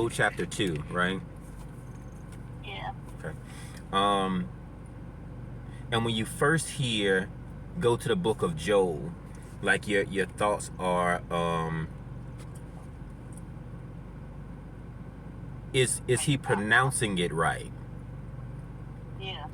chapter 2, right? Yeah. Okay. Um, and when you first hear, go to the book of Job, like your thoughts are, is he pronouncing it right? Yeah.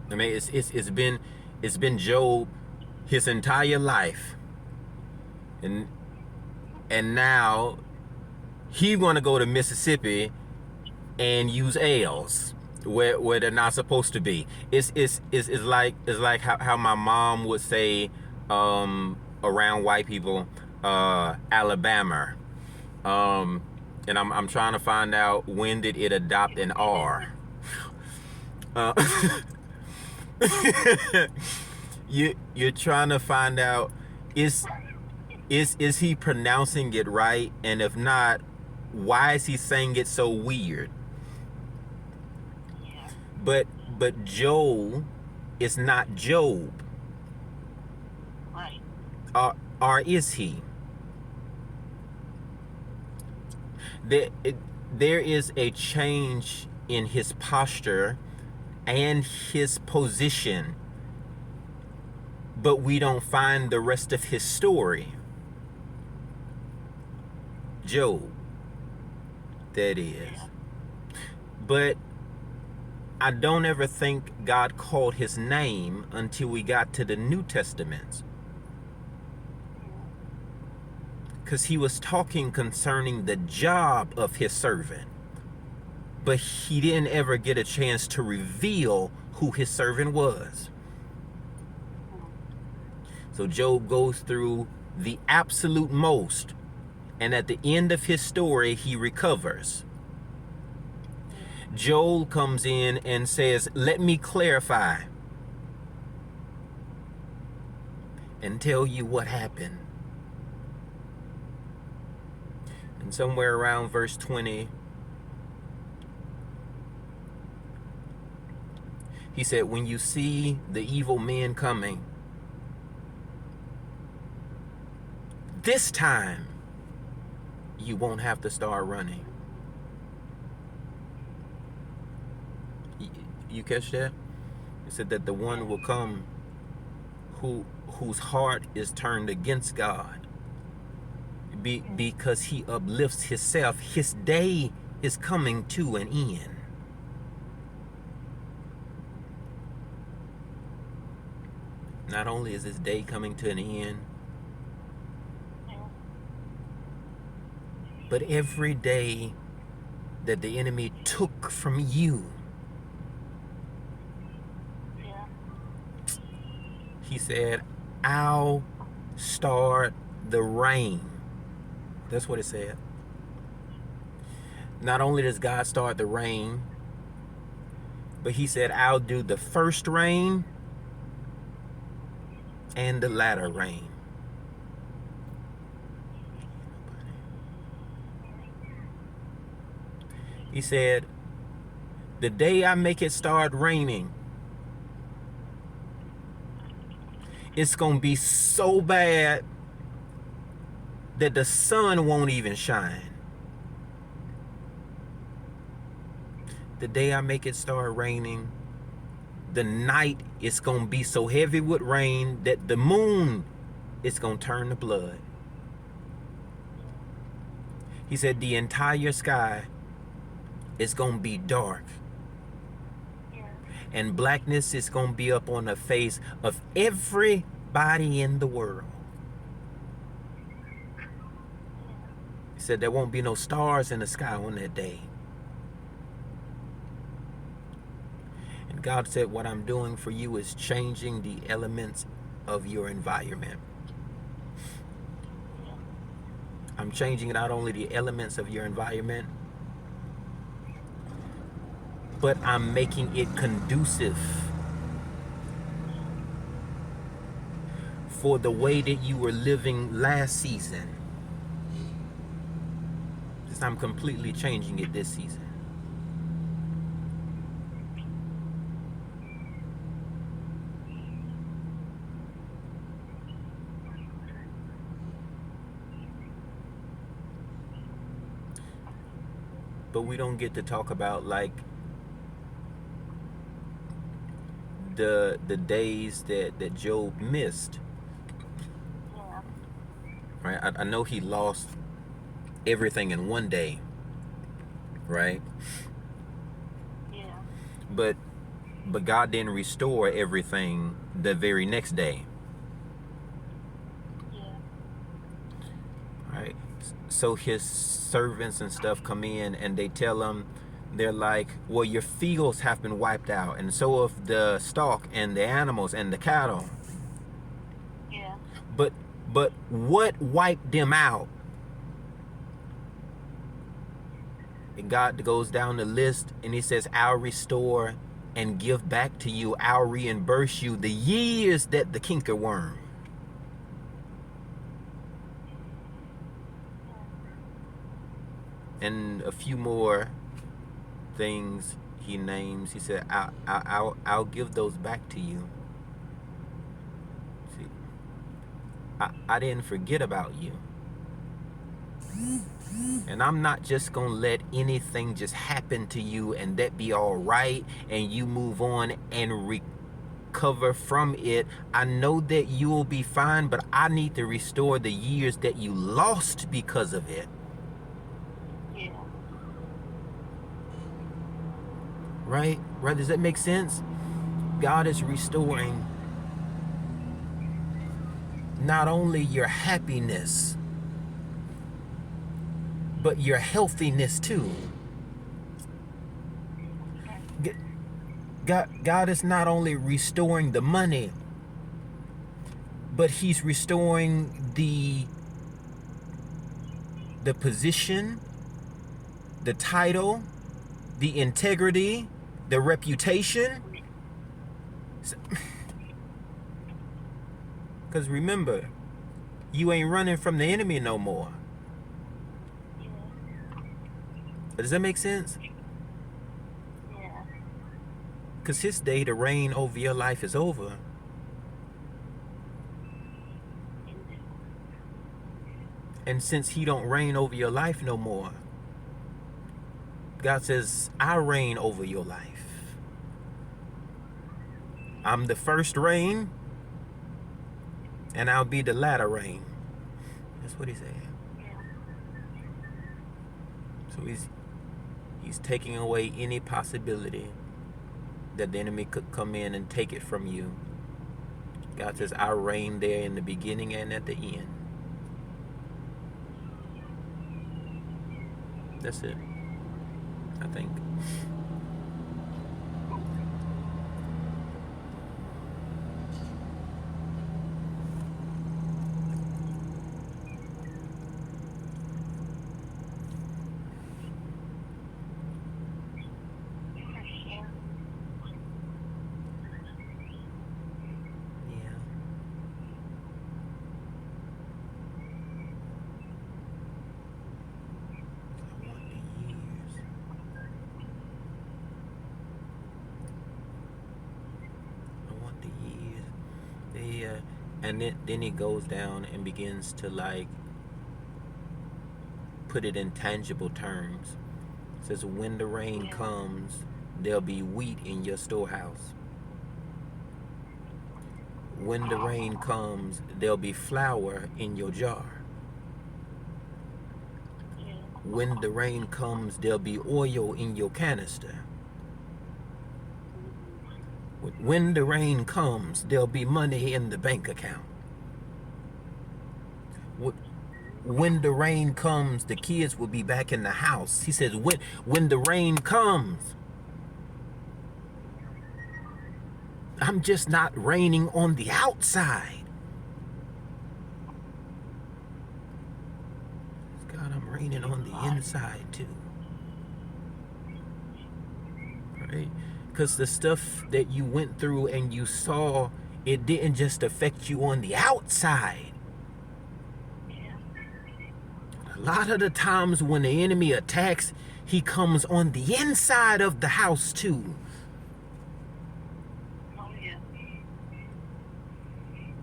I mean, it's been Job his entire life, and now he want to go to Mississippi and use L's where they're not supposed to be. It's like how my mom would say around white people, Alabama. Um, and I'm trying to find out when did it adopt an R. Uh, you're trying to find out is is he pronouncing it right, and if not, why is he saying it so weird? Yeah. But Joel is not Job, Right. or is he? There, there is a change in his posture and his position, but we don't find the rest of his story. Job, that is. Yeah. But I don't ever think God called his name until we got to the New Testament. Because he was talking concerning the job of his servant. But he didn't ever get a chance to reveal who his servant was. So Job goes through the absolute most, and at the end of his story, he recovers. Joel comes in and says, let me clarify and tell you what happened. And somewhere around verse 20, he said, when you see the evil men coming, this time you won't have to start running. You catch that? He said that the one will come whose heart is turned against God, because he uplifts himself. His day is coming to an end. Not only is his day coming to an end, but every day that the enemy took from you, Yeah. he said, I'll start the rain. That's what it said. Not only does God start the rain, but he said, I'll do the first rain and the latter rain. He said, the day I make it start raining, it's going to be so bad that the sun won't even shine. The day I make it start raining, the night is going to be so heavy with rain that the moon is going to turn to blood. He said the entire sky is going to be dark. Yeah. And blackness is going to be up on the face of everybody in the world. He said there won't be no stars in the sky on that day. And God said, what I'm doing for you is changing the elements of your environment. I'm changing not only the elements of your environment, but I'm making it conducive for the way that you were living last season. I'm completely changing it this season. but we don't get to talk about like the days that Job missed. Yeah. Right? I know he lost everything in one day, right? Yeah. But God didn't restore everything the very next day. Yeah. Right? So his servants and stuff come in and they tell him, they're like, well, your fields have been wiped out, and so have the stock and the animals and the cattle. Yeah. But what wiped them out? And God goes down the list and he says, I'll restore and give back to you, I'll reimburse you the years that the cankerworm. And a few more things he names. He said, I'll give those back to you. See, I didn't forget about you. And I'm not just gonna let anything just happen to you and that be all right and you move on and recover from it. I know that you will be fine, but I need to restore the years that you lost because of it. Yeah. Right? Right? Does that make sense? God is restoring not only your happiness, but your healthiness too. God is not only restoring the money, but he's restoring the position, the title, the integrity, the reputation. Because remember, you ain't running from the enemy no more. Does that make sense? Yeah. Because his day to reign over your life is over. And since he don't reign over your life no more, God says, I reign over your life. I'm the first rain, and I'll be the latter rain. That's what he said. Yeah. So he's taking away any possibility that the enemy could come in and take it from you. God says, I reign there in the beginning and at the end. That's it, I think. Yeah. I want the years. I want the years. And then he goes down and begins to like put it in tangible terms. It says, when the rain comes, there'll be wheat in your storehouse. When the rain comes, there'll be flour in your jar. When the rain comes, there'll be oil in your canister. When the rain comes, there'll be money in the bank account. When the rain comes, the kids will be back in the house. He says, when the rain comes, I'm just not raining on the outside. God, I'm raining on the inside too. Right? Because the stuff that you went through and you saw, it didn't just affect you on the outside. A lot of the times when the enemy attacks, he comes on the inside of the house too.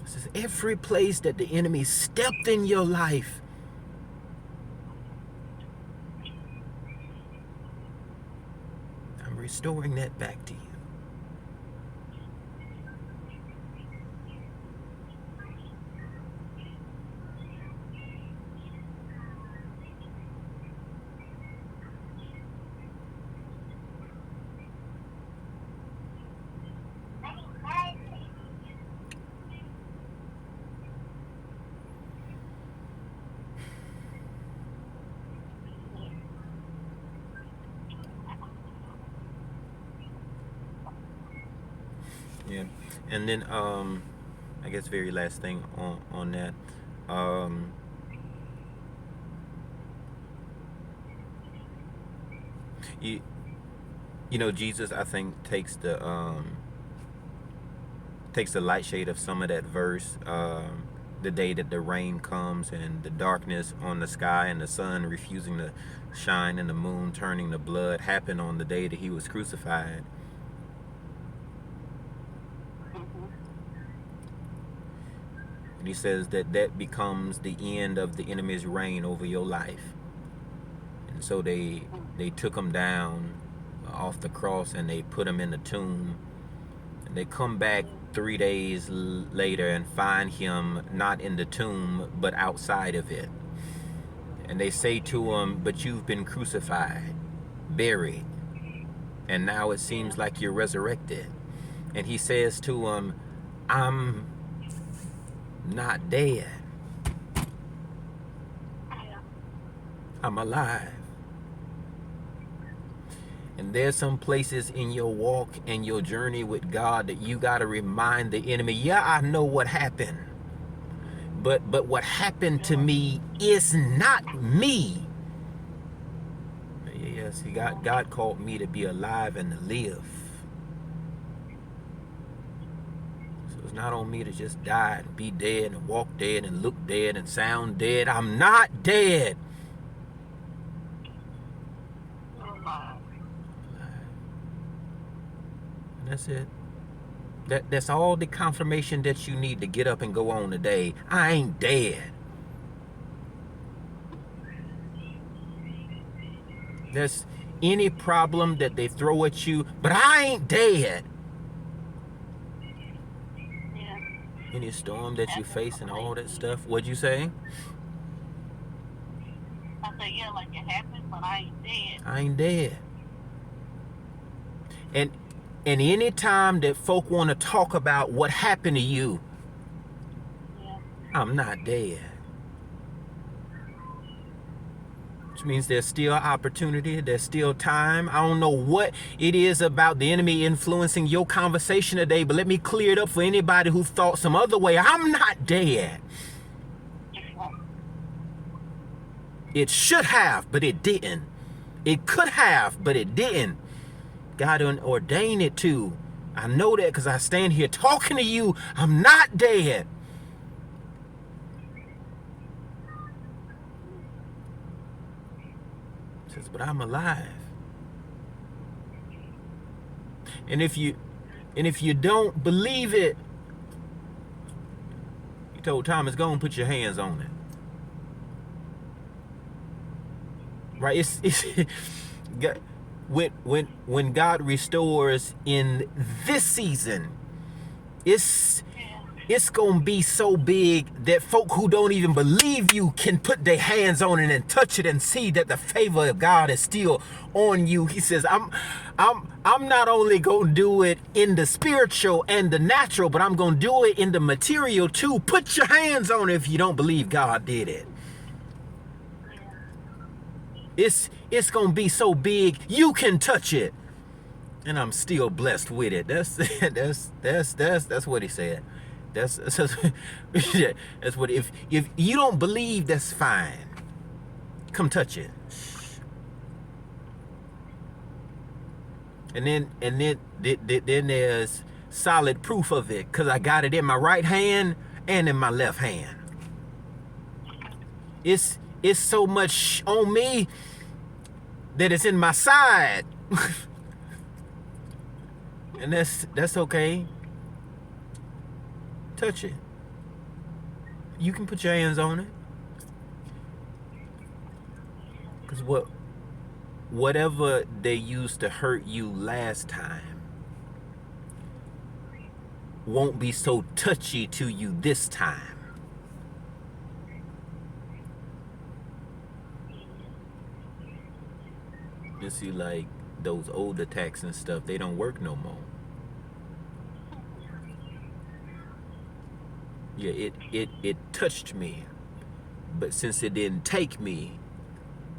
This is every place that the enemy stepped in your life. restoring that back to you. Yeah, and then I guess very last thing on that, you you know, Jesus, I think, takes the light shade of some of that verse, the day that the rain comes and the darkness on the sky and the sun refusing to shine and the moon turning to blood happened on the day that he was crucified. And he says that that becomes the end of the enemy's reign over your life. And so they took him down off the cross and they put him in the tomb. And they come back 3 days later and find him not in the tomb but outside of it. And they say to him, but you've been crucified, buried, and now it seems like you're resurrected. And he says to him, I'm not dead. I'm alive. And there's some places in your walk and your journey with God that you got to remind the enemy, yeah, I know what happened. But what happened to me is not me. Yes, God called me to be alive and to live. So it's not on me to just die and be dead and walk dead and look dead and sound dead. I'm not dead. And that's it. That's all the confirmation that you need to get up and go on today. I ain't dead. There's any problem that they throw at you, but I ain't dead. Yeah. Any storm that you face and all that stuff. What'd you say? I said, yeah, like it happened, but I ain't dead. I ain't dead. And any time that folk want to talk about what happened to you, Yeah. I'm not dead. Which means there's still opportunity, there's still time. I don't know what it is about the enemy influencing your conversation today, but let me clear it up for anybody who thought some other way. I'm not dead. It should have, but it didn't. It could have, but it didn't. God ordained it to. I know that because I stand here talking to you. I'm not dead. It says, but I'm alive. And if you don't believe it, he told Thomas, go and put your hands on it. Right? It's when God restores in this season, it's gonna be so big that folk who don't even believe you can put their hands on it and touch it and see that the favor of God is still on you. He says, I'm not only gonna do it in the spiritual and the natural, but I'm gonna do it in the material too. Put your hands on it if you don't believe God did it. It's gonna be so big you can touch it, and I'm still blessed with it. That's what he said. That's what if you don't believe, that's fine. Come touch it. And then there's solid proof of it, because I got it in my right hand and in my left hand. It's so much on me that it's in my side. And that's okay. Touch it. You can put your hands on it. Because whatever they used to hurt you last time won't be so touchy to you this time. You see, like those old attacks and stuff, they don't work no more. Yeah, it touched me, but since it didn't take me,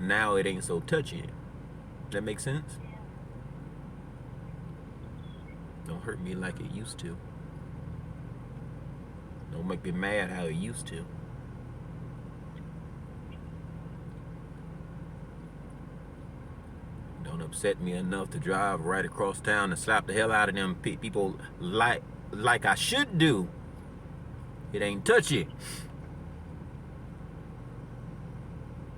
now it ain't so touchy. That makes sense? Don't hurt me like it used to. Don't make me mad how it used to. Don't upset me enough to drive right across town and slap the hell out of them people like I should do. It ain't touchy.